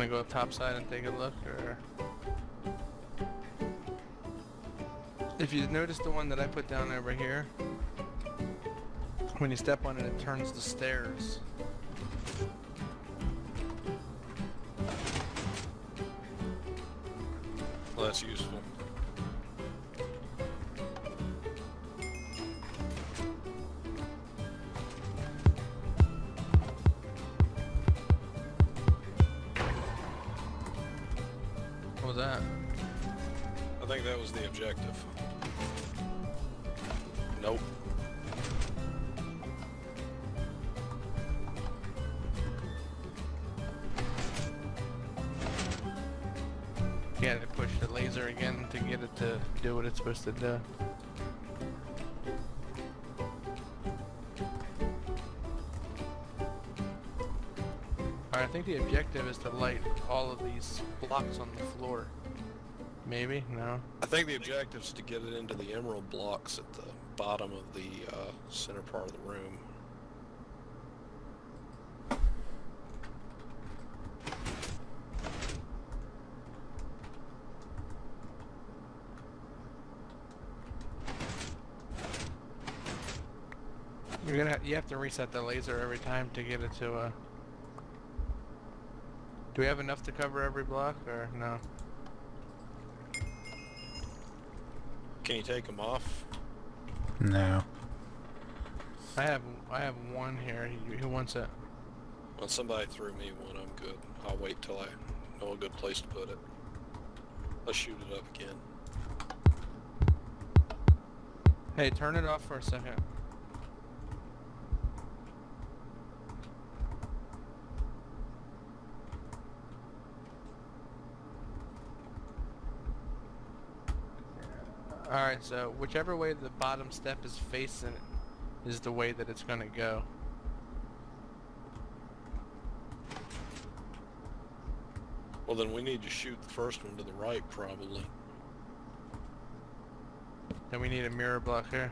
wanna go up top side and take a look, or... If you notice the one that I put down over here, when you step on it, it turns the stairs. Well, that's useful. What was that? I think that was the objective. Nope. You gotta push the laser again to get it to do what it's supposed to do. Alright, I think the objective is to light all of these blocks on the floor. Maybe? No? I think the objective is to get it into the emerald blocks at the bottom of the center part of the room. You have to reset the laser every time to get it to Do we have enough to cover every block, or no? Can you take them off? No. I have one here. Who wants it? Well, somebody threw me one. I'm good. I'll wait till I know a good place to put it. Let's shoot it up again. Hey, turn it off for a second. Alright, so whichever way the bottom step is facing is the way that it's gonna go. Well, then we need to shoot the first one to the right, probably. Then we need a mirror block here.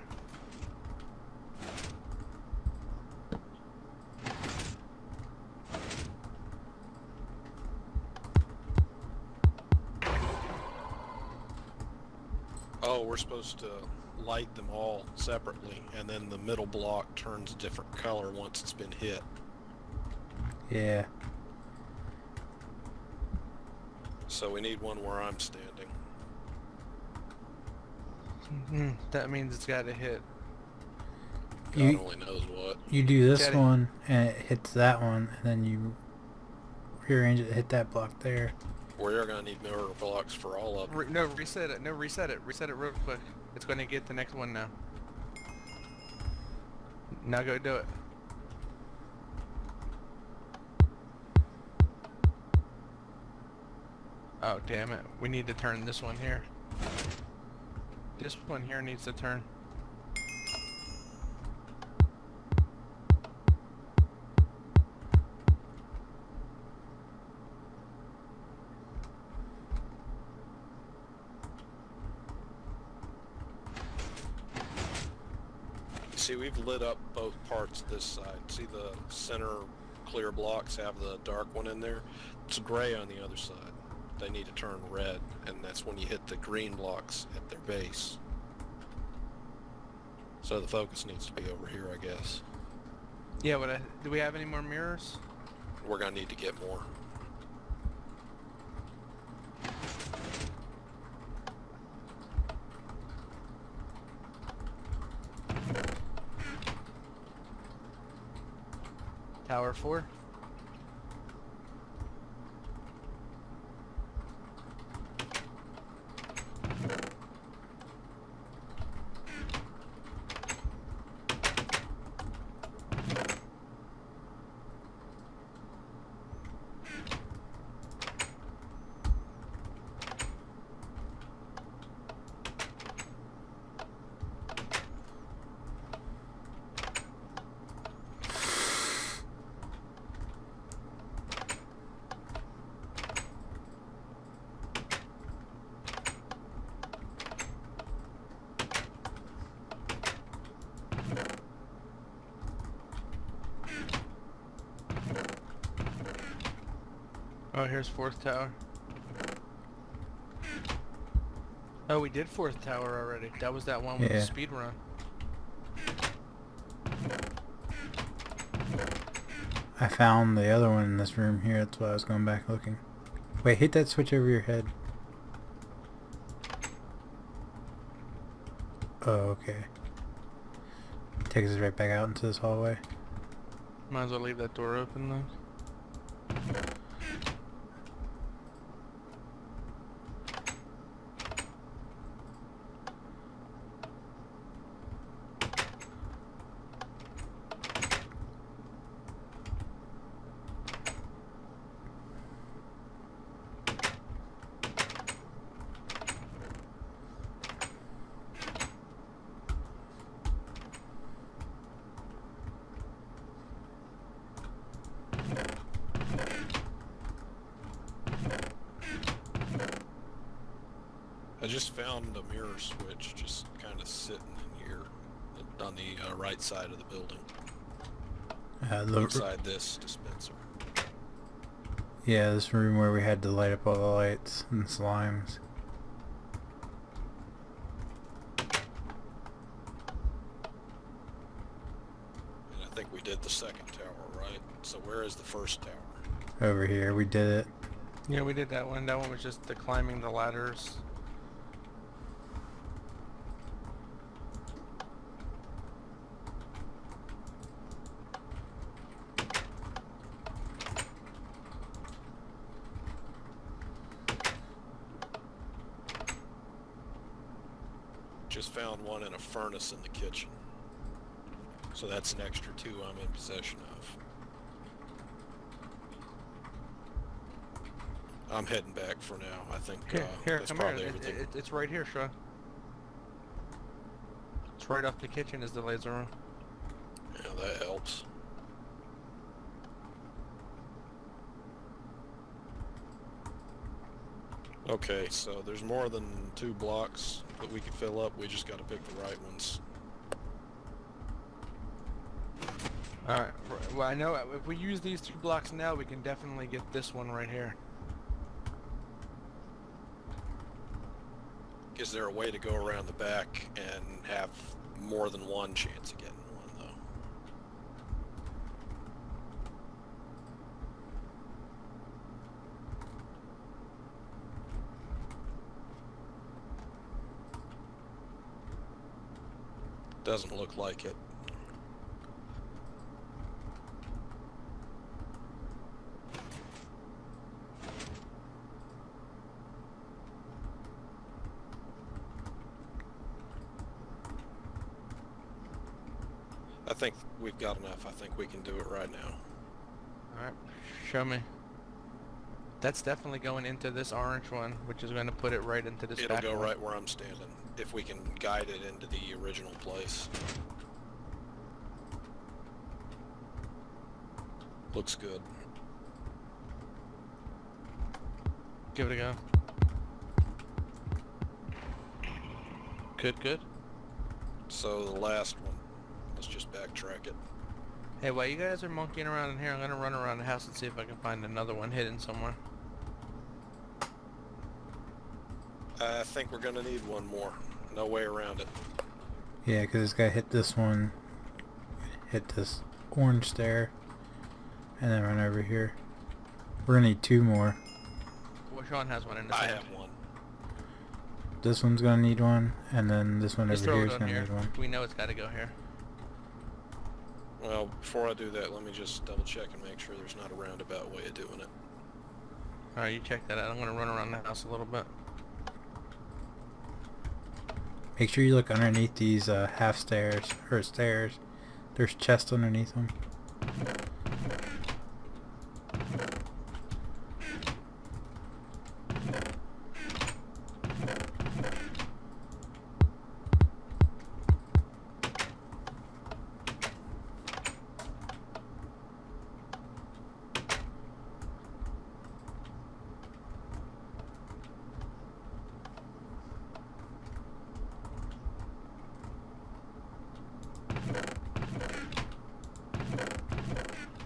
Oh, we're supposed to light them all separately, and then the middle block turns a different color once it's been hit. Yeah. So we need one where I'm standing. That means it's gotta hit. God only knows what. You do this Daddy. one, and it hits that one, and then you rearrange it to hit that block there. We're gonna need mirror blocks for all of them. No, reset it. No, reset it. Reset it real quick. It's gonna get the next one now. Now go do it. Oh, damn it. We need to turn this one here. This one here needs to turn. See, we've lit up both parts of this side. See the center clear blocks have the dark one in there? It's gray on the other side. They need to turn red, and that's when you hit the green blocks at their base. So the focus needs to be over here, I guess. Yeah, but do we have any more mirrors? We're gonna need to get more. Tower 4? Oh, here's fourth tower. Oh, we did fourth tower already. That was that one with the Yeah. speed run. I found the other one in this room here. That's why I was going back looking. Wait, hit that switch over your head. Oh, okay. Takes us right back out into this hallway. Might as well leave that door open though. I just found a mirror switch just kind of sitting in here on the right side of the building. Inside this dispenser. Yeah, this room where we had to light up all the lights and slimes. And I think we did the second tower, right? So where is the first tower? Over here, we did it. Yeah, we did that one. That one was just the climbing the ladders. Just found one in a furnace in the kitchen. So that's an extra 2 I'm in possession of. I'm heading back for now. I think Here, that's come probably here. everything. It's right here, Sean. It's right off the kitchen is the laser room. Yeah, that helps. Okay, so there's more than 2 blocks that we can fill up. We just got to pick the right ones. Alright, well I know if we use these 2 blocks now, we can definitely get this one right here. Is there a way to go around the back and have more than one chance of getting one, though? Doesn't look like it. I think we've got enough. I think we can do it right now. Alright, show me. That's definitely going into this orange one, which is going to put it right into this It'll back go one. right where I'm standing, if we can guide it into the original place. Looks good. Give it a go. Good, good. So the last one, let's just backtrack it. Hey, while you guys are monkeying around in here, I'm going to run around the house and see if I can find another one hidden somewhere. I think we're gonna need one more. No way around it. Yeah, because this guy hit this one, hit this orange stair, and then run over here. We're gonna need 2 more. Well, Sean has one in his I hand. have one. This one's gonna need one, and then this one Just over throw here it is on gonna here. need one. We know it's got to go here. Well, before I do that, let me just double check and make sure there's not a roundabout way of doing it. Alright, you check that out. I'm going to run around the house a little bit. Make sure you look underneath these half stairs, or stairs. There's chests underneath them.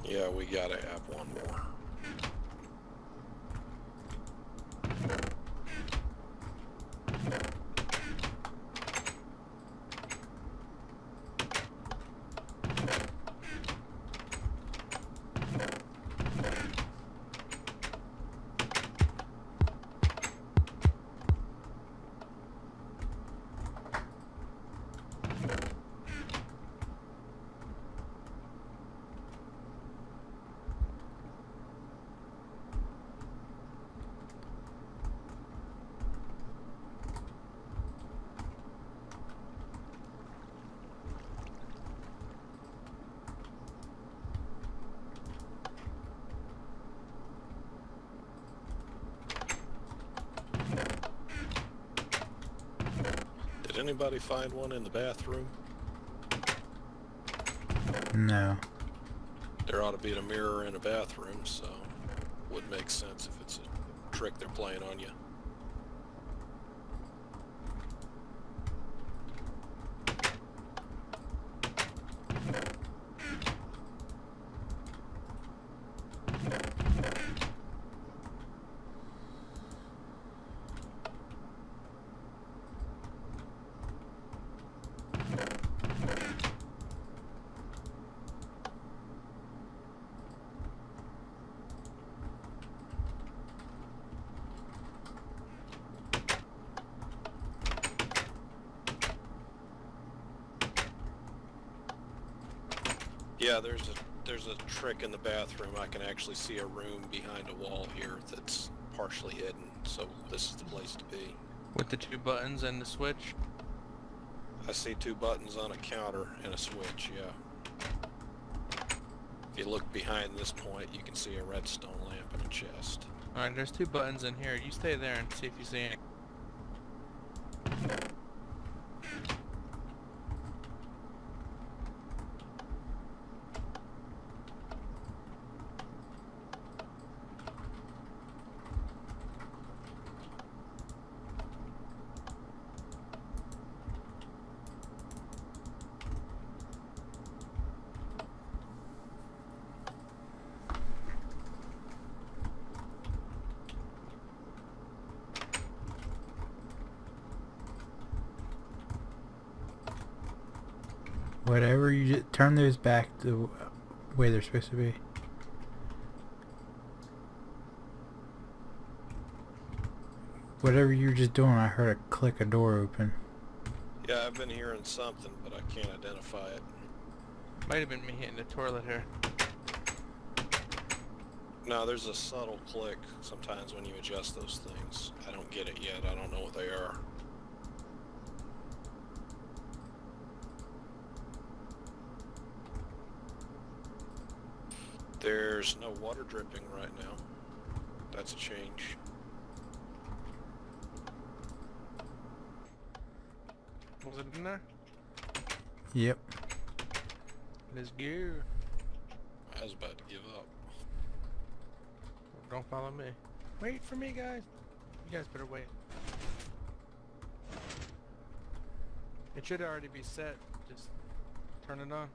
Yeah, we gotta have one more. anybody find one in the bathroom? No. There ought to be a mirror in a bathroom, so would make sense if it's a trick they're playing on you. Yeah, there's a trick in the bathroom. I can actually see a room behind a wall here that's partially hidden, so this is the place to be. With the 2 buttons and the switch? I see 2 buttons on a counter and a switch, yeah. If you look behind this point, you can see a redstone lamp and a chest. Alright, there's 2 buttons in here. You stay there and see if you see any. Whatever you just turn those back the way they're supposed to be. Whatever you were just doing, I heard a click a door open. Yeah, I've been hearing something, but I can't identify it. Might have been me hitting the toilet here. No, there's a subtle click sometimes when you adjust those things. I don't get it yet. I don't know what they are. There's no water dripping right now. That's a change. Was it in there? Yep. Let's go. I was about to give up. Don't follow me. Wait for me, guys. You guys better wait. It should already be set. Just turn it on.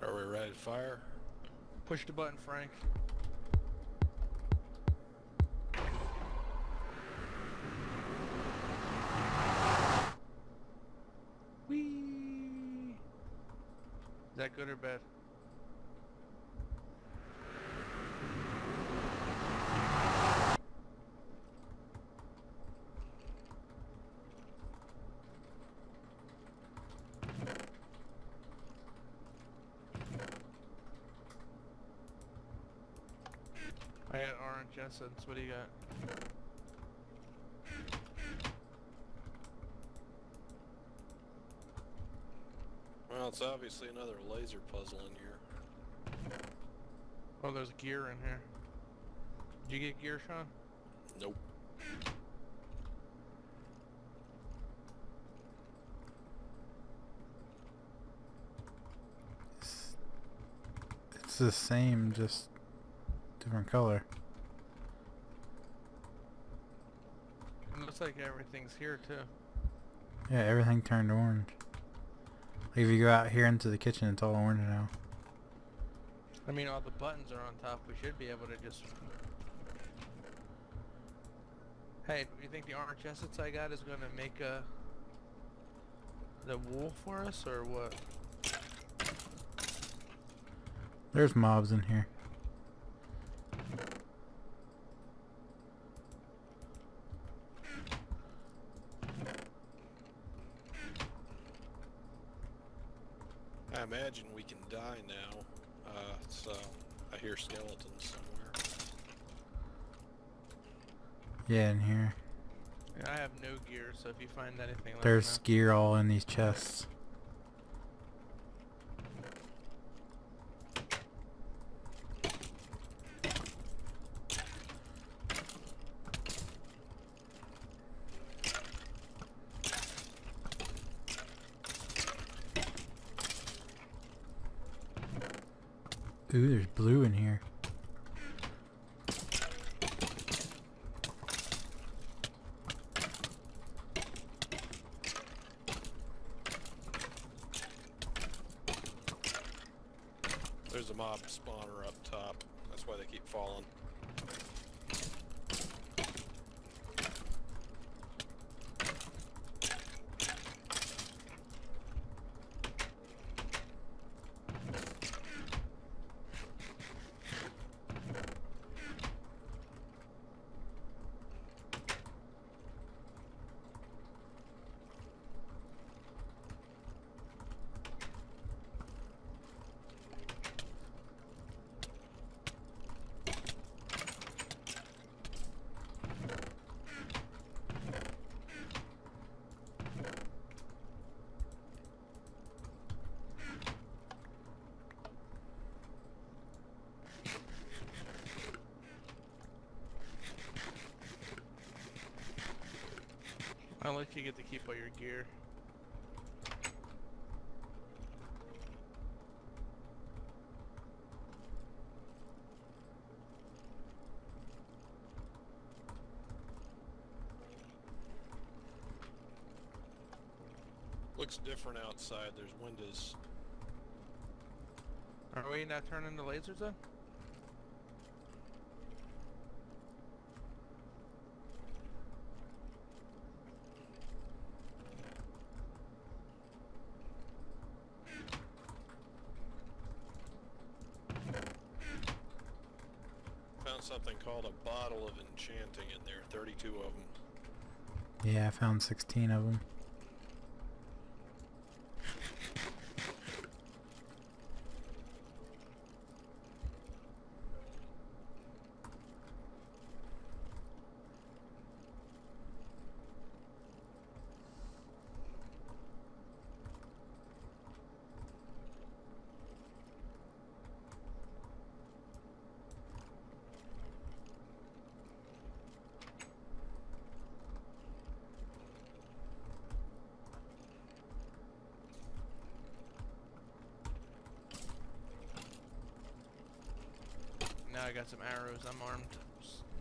Are we ready to fire? Push the button, Frank. Whee! Is that good or bad? I got orange essence. What do you got? Well, it's obviously another laser puzzle in here. Oh, there's gear in here. Did you get gear, Sean? Nope. It's the same, just different color. It looks like everything's here too. Yeah, everything turned orange. Like if you go out here into the kitchen, it's all orange now. I mean, all the buttons are on top. We should be able to just... Hey, do you think the orange essence I got is going to make the wool for us, or what? There's mobs in here. I imagine we can die now, so I hear skeletons somewhere. Yeah, in here. Yeah, I have no gear, so if you find anything, let me There's know. gear all in these chests. Ooh, there's blue in here. There's a mob spawner up top. That's why they keep falling. I like you get to keep all your gear. Looks different outside. There's windows. Are we not turning the lasers on? Found something called a bottle of enchanting in there. 32 of them. Yeah, I found 16 of them. Now I got some arrows. I'm armed.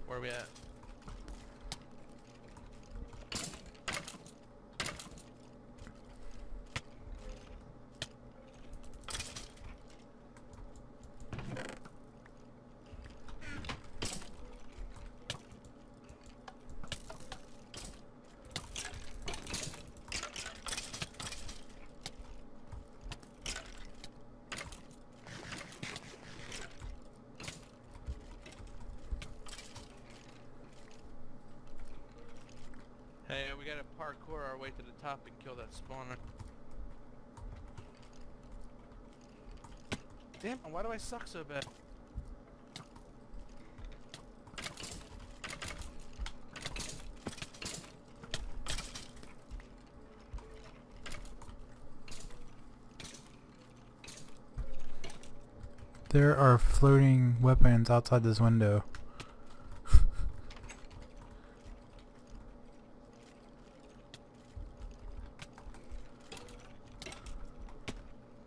Where are we at? Hey, we gotta parkour our way to the top and kill that spawner. Damn, why do I suck so bad? There are floating weapons outside this window.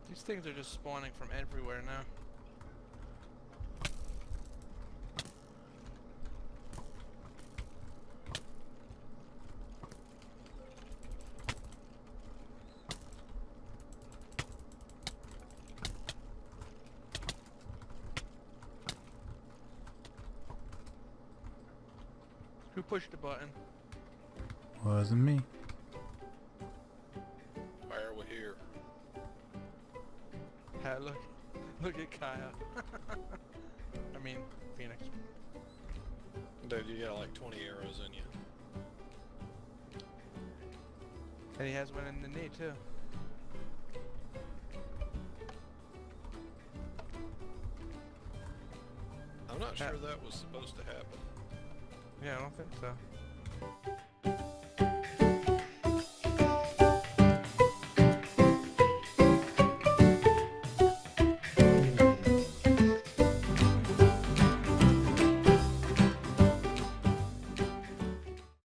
These things are just spawning from everywhere now. Who pushed the button? Wasn't me. Why are we here? Look at Kyle. I mean, Phoenix. Dude, you got like 20 arrows in you. And he has one in the knee too. I'm not sure that was supposed to happen. Yeah, I don't think so.